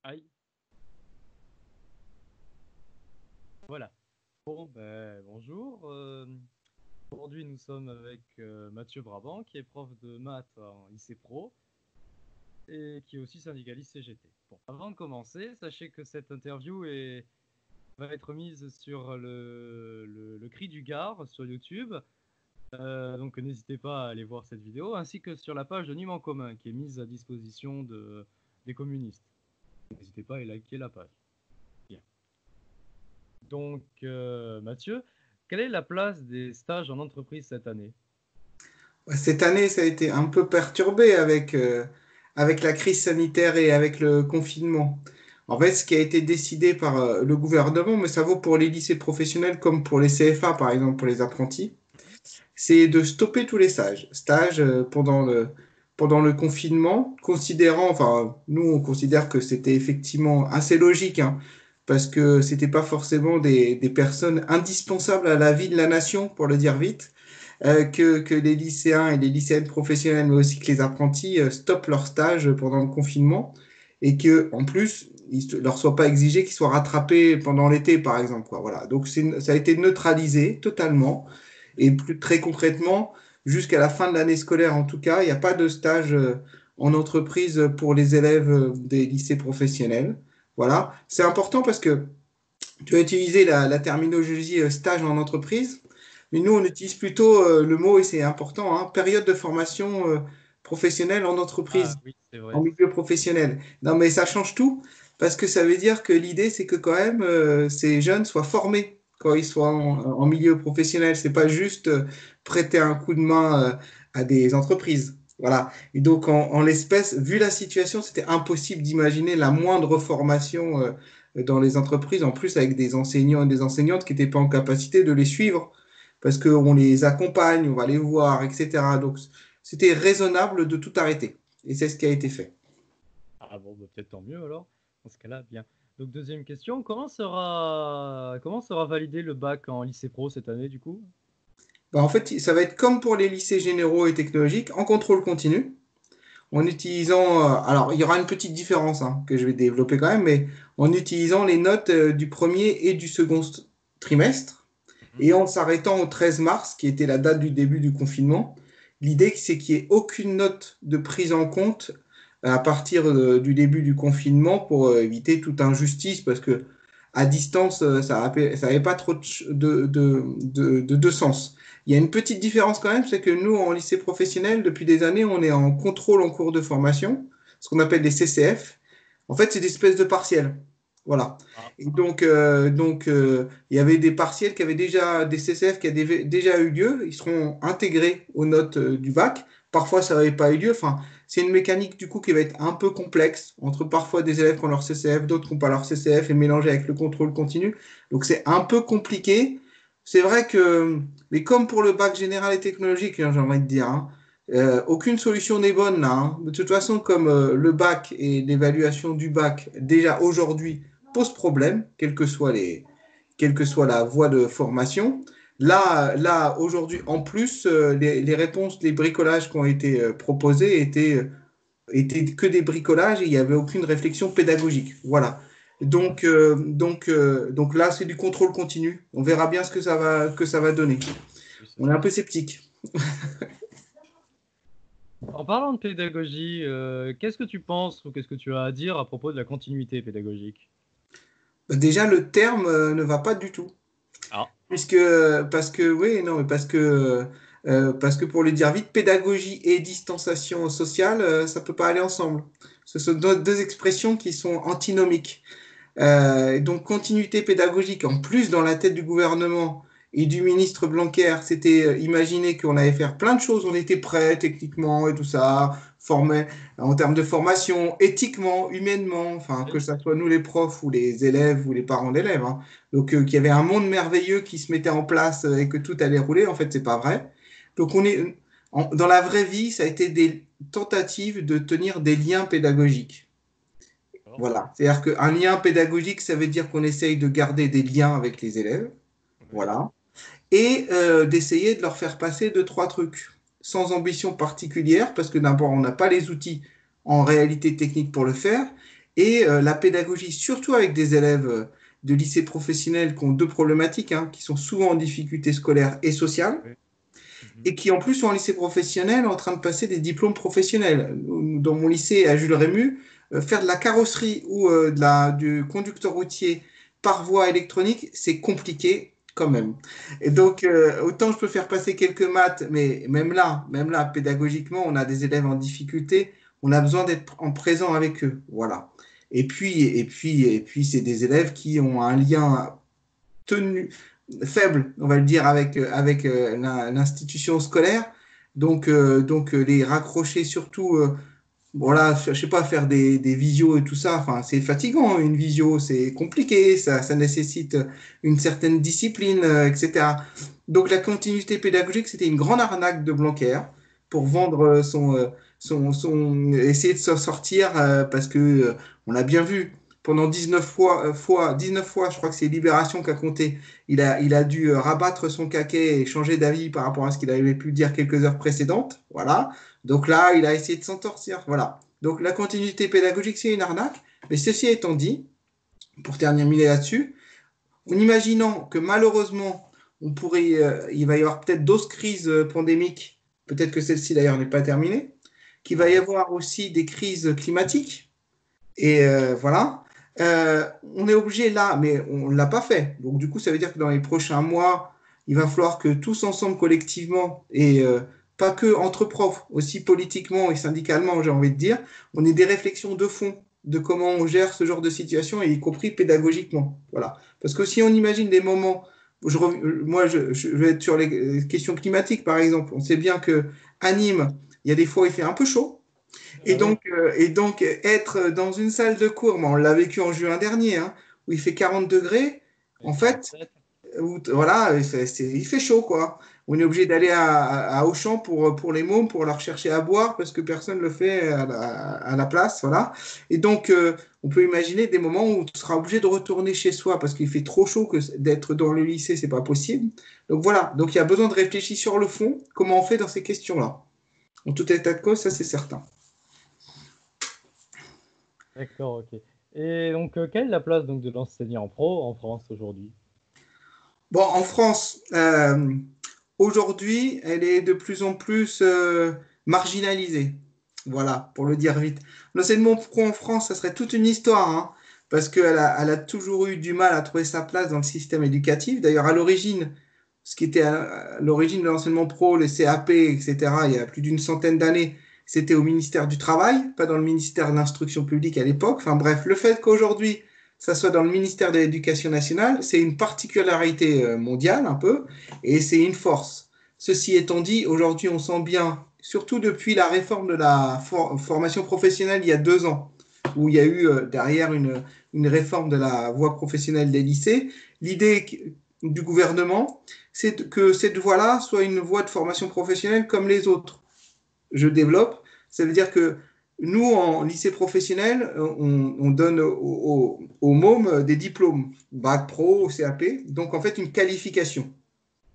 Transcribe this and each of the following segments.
Aïe. Voilà. Bon, bonjour. Aujourd'hui, nous sommes avec Mathieu Brabant, qui est prof de maths en lycée pro et qui est aussi syndicaliste CGT. Bon, avant de commencer, sachez que cette interview va être mise sur le Cri du Gard sur YouTube. Donc n'hésitez pas à aller voir cette vidéo, ainsi que sur la page de Nîmes en commun, qui est mise à disposition des communistes. N'hésitez pas à liker la page. Bien. Donc, Mathieu, quelle est la place des stages en entreprise cette année? Cette année, ça a été un peu perturbé avec la crise sanitaire et avec le confinement. En fait, ce qui a été décidé par le gouvernement, mais ça vaut pour les lycées professionnels comme pour les CFA, par exemple, pour les apprentis, c'est de stopper tous les stages pendant le confinement, considérant, enfin, nous, on considère que c'était effectivement assez logique, hein, parce que c'était pas forcément des personnes indispensables à la vie de la nation, pour le dire vite, que les lycéens et les lycéennes professionnelles, mais aussi que les apprentis, stoppent leur stage pendant le confinement et que en plus, il ne leur soit pas exigé qu'ils soient rattrapés pendant l'été, par exemple, quoi. Voilà. Donc, ça a été neutralisé totalement. Et plus très concrètement, jusqu'à la fin de l'année scolaire, en tout cas, il n'y a pas de stage en entreprise pour les élèves des lycées professionnels. Voilà. C'est important parce que tu as utilisé la terminologie stage en entreprise, mais nous, on utilise plutôt le mot, et c'est important, hein, période de formation professionnelle en Ah entreprise, oui, c'est en vrai. milieu professionnel. Non, mais ça change tout, parce que ça veut dire que l'idée, c'est que quand même, ces jeunes soient formés quand ils soient en milieu professionnel. C'est pas juste prêter un coup de main à des entreprises. Voilà. Et donc, en l'espèce, vu la situation, c'était impossible d'imaginer la moindre formation dans les entreprises, en plus avec des enseignants et des enseignantes qui n'étaient pas en capacité de les suivre, parce qu'on les accompagne, on va les voir, etc. Donc, c'était raisonnable de tout arrêter. Et c'est ce qui a été fait. Ah bon, peut-être tant mieux alors. Dans ce cas-là, bien. Donc, deuxième question, comment sera validé le bac en lycée pro cette année, du coup? Bah, en fait, ça va être comme pour les lycées généraux et technologiques, en contrôle continu, en utilisant, alors il y aura une petite différence hein, que je vais développer quand même, mais en utilisant les notes du premier et du second trimestre, Mhm. et en s'arrêtant au 13 mars, qui était la date du début du confinement. L'idée, c'est qu'il n'y ait aucune note de prise en compte à partir du début du confinement pour éviter toute injustice, parce que à distance, ça n'avait pas trop de sens. Il y a une petite différence quand même, c'est que nous, en lycée professionnel, depuis des années, on est en contrôle en cours de formation, ce qu'on appelle des CCF. En fait, c'est des espèces de partiels. Voilà. Ah, Et il y avait des partiels qui avaient déjà, des CCF qui avaient déjà eu lieu. Ils seront intégrés aux notes du bac. Parfois, ça n'avait pas eu lieu. Enfin, c'est une mécanique du coup qui va être un peu complexe entre parfois des élèves qui ont leur CCF, d'autres qui n'ont pas leur CCF et mélangé avec le contrôle continu. Donc, c'est un peu compliqué. C'est vrai que, mais comme pour le bac général et technologique, hein, j'ai envie de dire, hein, aucune solution n'est bonne là, hein. De toute façon, comme le bac et l'évaluation du bac, déjà aujourd'hui, pose problème, quelle que soit la voie de formation. Là aujourd'hui, en plus, les réponses, les bricolages qui ont été proposés étaient que des bricolages et il n'y avait aucune réflexion pédagogique. Voilà. Donc là, c'est du contrôle continu. On verra bien ce que ça va donner. oui, c'est On est un ça. peu sceptique. En parlant de pédagogie, qu'est-ce que tu penses ou qu'est-ce que tu as à dire à propos de la continuité pédagogique? Déjà, le terme ne va pas du tout. Ah, Parce que, oui, non, mais parce que pour le dire vite, pédagogie et distanciation sociale, ça peut pas aller ensemble. Ce sont deux expressions qui sont antinomiques. Donc, continuité pédagogique, en plus, dans la tête du gouvernement et du ministre Blanquer, c'était imaginer qu'on allait faire plein de choses, on était prêts techniquement et tout ça, formé en termes de formation, éthiquement, humainement, enfin, que oui. ce soit nous les profs ou les élèves ou les parents d'élèves, hein. Donc, qu'il y avait un monde merveilleux qui se mettait en place et que tout allait rouler, en fait, c'est pas vrai. Donc, dans la vraie vie, ça a été des tentatives de tenir des liens pédagogiques. D'accord. Voilà. C'est-à-dire qu'un lien pédagogique, ça veut dire qu'on essaye de garder des liens avec les élèves. Oui. Voilà. Et d'essayer de leur faire passer deux, trois trucs sans ambition particulière, parce que d'abord, on n'a pas les outils en réalité technique pour le faire. et la pédagogie, surtout avec des élèves de lycée professionnel qui ont deux problématiques, hein, qui sont souvent en difficulté scolaire et sociale, Oui. Mhm. et qui en plus sont en lycée professionnel en train de passer des diplômes professionnels. Dans mon lycée à Jules Rému, faire de la carrosserie ou du conducteur routier par voie électronique, c'est compliqué quand même. Et donc, autant je peux faire passer quelques maths, mais même là, pédagogiquement, on a des élèves en difficulté, on a besoin d'être en présent avec eux. Voilà. Et puis, c'est des élèves qui ont un lien tenu, faible, on va le dire, avec l'institution scolaire. Donc les raccrocher surtout, voilà, je sais pas, faire des visios et tout ça, enfin, c'est fatigant, une visio, c'est compliqué, ça nécessite une certaine discipline, etc. Donc la continuité pédagogique, c'était une grande arnaque de Blanquer pour vendre essayer de s'en sortir parce que on a bien vu pendant 19 fois, je crois que c'est Libération qui a compté, il a dû rabattre son caquet et changer d'avis par rapport à ce qu'il avait pu dire quelques heures précédentes. Voilà. Donc là, il a essayé de s'en sortir. Voilà. Donc la continuité pédagogique, c'est une arnaque. Mais ceci étant dit, pour terminer là-dessus, en imaginant que malheureusement, il va y avoir peut-être d'autres crises pandémiques, peut-être que celle-ci d'ailleurs n'est pas terminée, qu'il va y avoir aussi des crises climatiques. Et voilà. On est obligé là, mais on ne l'a pas fait. Donc du coup, ça veut dire que dans les prochains mois, il va falloir que tous ensemble, collectivement, et pas que entre profs, aussi politiquement et syndicalement, j'ai envie de dire, on ait des réflexions de fond de comment on gère ce genre de situation, et y compris pédagogiquement. Voilà. Parce que si on imagine des moments, moi je vais être sur les questions climatiques par exemple, on sait bien que à Nîmes, il y a des fois il fait un peu chaud, Ah oui. et donc, être dans une salle de cours, on l'a vécu en juin dernier, hein, où il fait 40 degrés, Et en fait, 47. voilà, il fait chaud, quoi. On est obligé d'aller à Auchan pour les mômes, pour leur chercher à boire, parce que personne ne le fait à la place, voilà. Et donc, on peut imaginer des moments où tu seras obligé de retourner chez soi, parce qu'il fait trop chaud que d'être dans le lycée, c'est pas possible. Donc voilà, donc il y a besoin de réfléchir sur le fond, comment on fait dans ces questions-là. En tout état de cause, ça c'est certain. D'accord, ok. Et donc, quelle est la place donc de l'enseignant pro en France aujourd'hui? Bon, en France, aujourd'hui, elle est de plus en plus marginalisée. Voilà, pour le dire vite. L'enseignement pro en France, ça serait toute une histoire, hein, parce qu'elle a toujours eu du mal à trouver sa place dans le système éducatif. D'ailleurs, à l'origine, ce qui était à l'origine de l'enseignement pro, les CAP, etc., il y a plus d'une centaine d'années, c'était au ministère du Travail, pas dans le ministère de l'Instruction publique à l'époque. Enfin bref, le fait qu'aujourd'hui, ça soit dans le ministère de l'Éducation nationale, c'est une particularité mondiale un peu, et c'est une force. Ceci étant dit, aujourd'hui, on sent bien, surtout depuis la réforme de la formation professionnelle il y a 2 ans, où il y a eu derrière une réforme de la voie professionnelle des lycées, l'idée du gouvernement, c'est que cette voie-là soit une voie de formation professionnelle comme les autres. Je développe, ça veut dire que nous, en lycée professionnel, on donne aux mômes des diplômes, bac pro, CAP, donc en fait une qualification.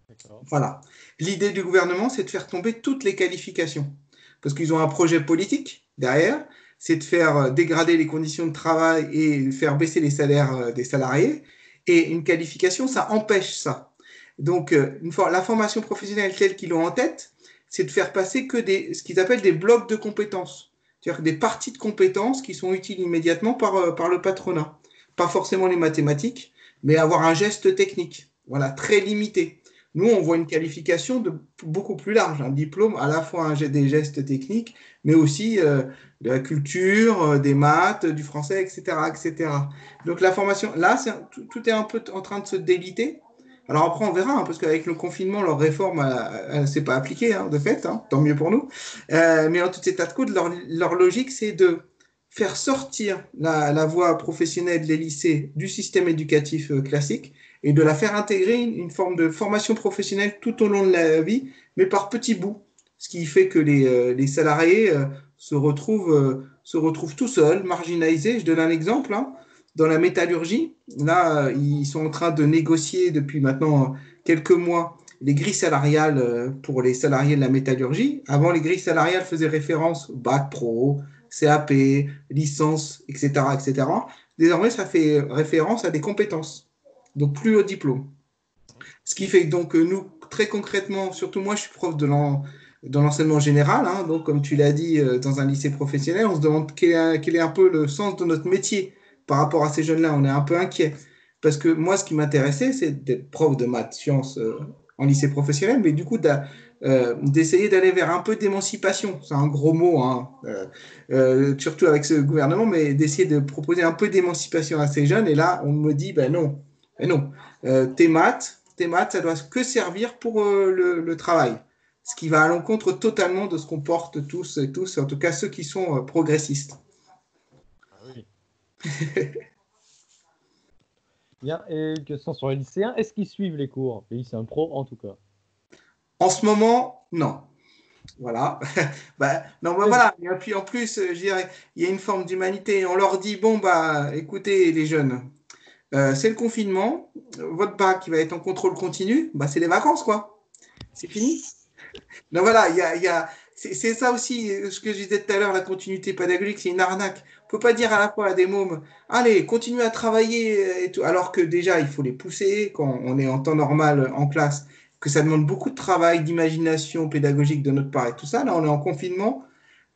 D'accord. Voilà. L'idée du gouvernement, c'est de faire tomber toutes les qualifications. Parce qu'ils ont un projet politique derrière, c'est de faire dégrader les conditions de travail et faire baisser les salaires des salariés. Et une qualification, ça empêche ça. Donc, la formation professionnelle telle qu'ils l'ont en tête, c'est de faire passer que ce qu'ils appellent des blocs de compétences. C'est-à-dire des parties de compétences qui sont utiles immédiatement par le patronat. Pas forcément les mathématiques, mais avoir un geste technique. Voilà, très limité. Nous, on voit une qualification beaucoup plus large, un diplôme à la fois des gestes techniques, mais aussi de la culture, des maths, du français, etc., etc. Donc la formation, là, tout est un peu en train de se déliter. Alors après, on verra, hein, parce qu'avec le confinement, leur réforme, elle s'est pas appliquée, hein, de fait, hein, tant mieux pour nous. Mais en tout état de cause, leur logique, c'est de faire sortir la voie professionnelle des lycées du système éducatif classique et de la faire intégrer une forme de formation professionnelle tout au long de la vie, mais par petits bouts. Ce qui fait que les salariés se retrouvent tout seuls, marginalisés. Je donne un exemple, hein. Dans la métallurgie, là, ils sont en train de négocier depuis maintenant quelques mois les grilles salariales pour les salariés de la métallurgie. Avant, les grilles salariales faisaient référence au bac pro, CAP, licence, etc., etc. Désormais, ça fait référence à des compétences, donc plus au diplôme. Ce qui fait que donc nous, très concrètement, surtout moi, je suis prof dans l'enseignement général, hein, donc comme tu l'as dit, dans un lycée professionnel, on se demande quel est un peu le sens de notre métier par rapport à ces jeunes-là. On est un peu inquiet. Parce que moi, ce qui m'intéressait, c'est d'être prof de maths, sciences en lycée professionnel, mais du coup, d'essayer d'aller vers un peu d'émancipation. C'est un gros mot, hein, surtout avec ce gouvernement, mais d'essayer de proposer un peu d'émancipation à ces jeunes. Et là, on me dit, ben non, tes maths, ça doit que servir pour le travail. Ce qui va à l'encontre totalement de ce qu'on porte tous et tous, en tout cas ceux qui sont progressistes. Ah oui. Bien, et une question sur les lycéens. Est-ce qu'ils suivent les cours? Les lycéens pro, en tout cas. En ce moment, non. Voilà. Non, voilà. Et puis en plus, je dirais, il y a une forme d'humanité. On leur dit, bon, écoutez, les jeunes, c'est le confinement, votre bac qui va être en contrôle continu, c'est les vacances, quoi. C'est fini. Donc voilà, c'est ça aussi, ce que je disais tout à l'heure, la continuité pédagogique, c'est une arnaque. On ne peut pas dire à la fois à des mômes, allez, continuez à travailler, et tout, alors que déjà, il faut les pousser quand on est en temps normal en classe, que ça demande beaucoup de travail, d'imagination pédagogique de notre part et tout ça. Là, on est en confinement.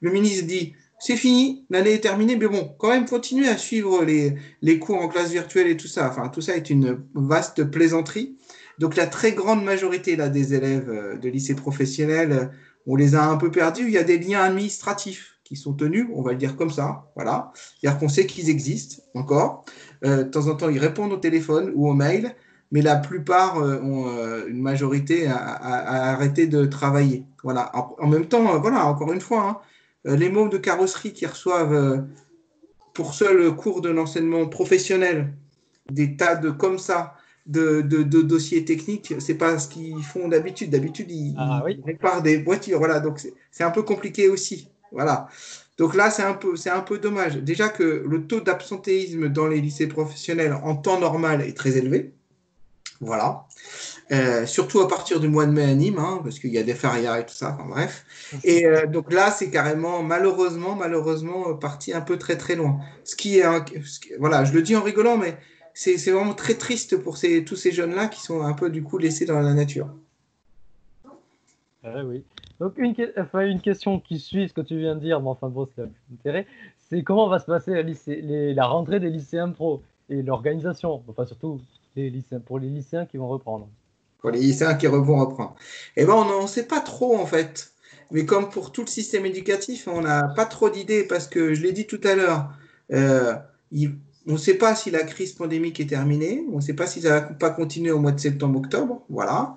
Le ministre dit, c'est fini, l'année est terminée, mais bon, quand même, continuez à suivre les cours en classe virtuelle et tout ça. Enfin, tout ça est une vaste plaisanterie. Donc, la très grande majorité là, des élèves de lycée professionnel, on les a un peu perdus. Il y a des liens administratifs qui sont tenus, on va le dire comme ça. Voilà. C'est-à-dire qu'on sait qu'ils existent encore. De temps en temps, ils répondent au téléphone ou au mail, mais la plupart ont une majorité à arrêter de travailler. Voilà. En même temps, voilà, encore une fois, hein, les mômes de carrosserie qui reçoivent pour seul cours de l'enseignement professionnel des tas de comme ça de dossiers techniques, c'est pas ce qu'ils font d'habitude. D'habitude, ils réparent des voitures. Voilà, donc c'est un peu compliqué aussi. Voilà. Donc là, c'est un peu dommage. Déjà que le taux d'absentéisme dans les lycées professionnels en temps normal est très élevé. Voilà. Surtout à partir du mois de mai à Nîmes, hein, parce qu'il y a des férias et tout ça, enfin bref. Et donc là, c'est carrément, malheureusement, parti un peu très très loin. Voilà, je le dis en rigolant, mais c'est vraiment très triste pour tous ces jeunes-là qui sont un peu du coup laissés dans la nature. Ah oui. Donc une question qui suit ce que tu viens de dire, mais enfin bon, c'est l'intérêt, c'est comment va se passer la rentrée des lycéens pro et l'organisation, enfin surtout pour les lycéens qui vont reprendre. Pour les lycéens qui vont reprendre. Eh ben, on ne sait pas trop en fait. Mais comme pour tout le système éducatif, on n'a pas trop d'idées parce que je l'ai dit tout à l'heure, euh, on ne sait pas si la crise pandémique est terminée, on ne sait pas si ça va pas continuer au mois de septembre-octobre, voilà.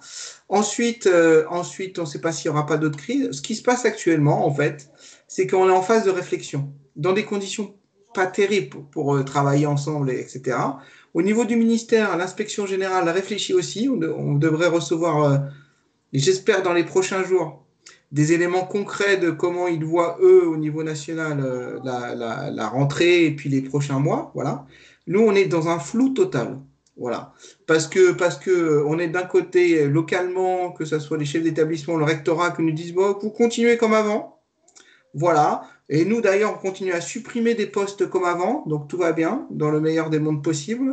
Ensuite, on ne sait pas s'il n'y aura pas d'autres crises. Ce qui se passe actuellement, en fait, c'est qu'on est en phase de réflexion, dans des conditions pas terribles pour travailler ensemble, etc. Au niveau du ministère, l'inspection générale réfléchit aussi. On devrait recevoir, j'espère dans les prochains jours, des éléments concrets de comment ils voient, eux, au niveau national, la rentrée et puis les prochains mois. Voilà. Nous, on est dans un flou total. Voilà. Parce que on est d'un côté, localement, que ce soit les chefs d'établissement, le rectorat, qui nous disent, bon, vous continuez comme avant. Voilà. Et nous, d'ailleurs, on continue à supprimer des postes comme avant. Donc, tout va bien, dans le meilleur des mondes possibles.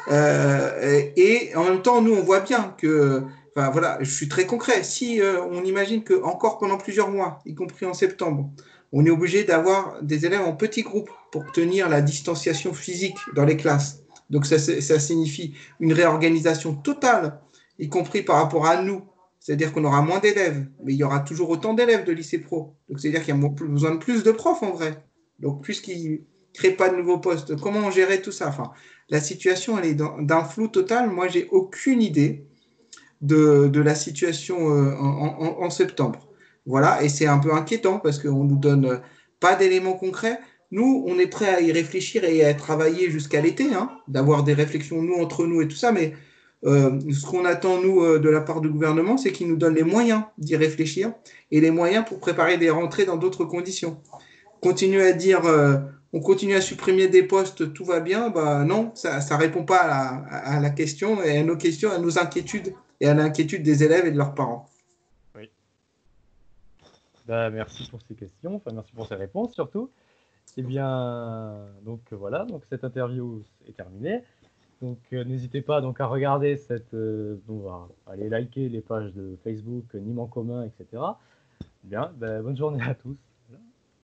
Et en même temps, nous, on voit bien que, enfin voilà, je suis très concret. Si on imagine que encore pendant plusieurs mois, y compris en septembre, on est obligé d'avoir des élèves en petits groupes pour tenir la distanciation physique dans les classes. Donc ça signifie une réorganisation totale, y compris par rapport à nous. C'est-à-dire qu'on aura moins d'élèves, mais il y aura toujours autant d'élèves de lycée pro. Donc c'est-à-dire qu'il y a besoin de plus de profs en vrai. Donc puisqu'ils ne créent pas de nouveaux postes, comment gérer tout ça? Enfin, la situation, elle est d'un flou total. Moi, j'ai aucune idée de la situation en septembre. Voilà, et c'est un peu inquiétant parce qu'on ne nous donne pas d'éléments concrets. Nous, on est prêt à y réfléchir et à travailler jusqu'à l'été, hein, d'avoir des réflexions, nous, entre nous et tout ça, mais ce qu'on attend, nous, de la part du gouvernement, c'est qu'il nous donne les moyens d'y réfléchir et les moyens pour préparer des rentrées dans d'autres conditions. Continuer à dire on continue à supprimer des postes, tout va bien, non, ça ne répond pas à la question et à nos questions, à nos inquiétudes et à l'inquiétude des élèves et de leurs parents. Oui. Merci pour ces questions, enfin merci pour ces réponses surtout. Eh bien, donc voilà, donc cette interview est terminée. Donc n'hésitez pas donc à regarder donc, à aller liker les pages de Facebook, Nîmes en commun, etc. Bien, ben, bonne journée à tous.